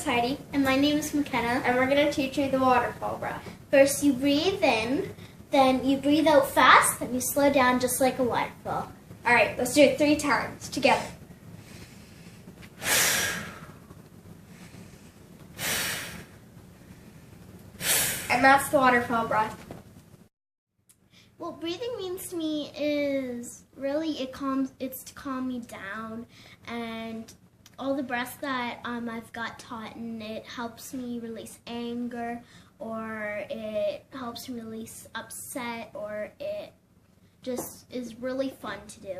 is Heidi. And my name is McKenna. And we're going to teach you the waterfall breath. First you breathe in, then you breathe out fast, then you slow down just like a waterfall. Alright, let's do it 3 times together. And that's the waterfall breath. What breathing means to me is really it's to calm me down, and all the breaths that I've got taught, and it helps me release anger, or it helps me release upset, or it just is really fun to do.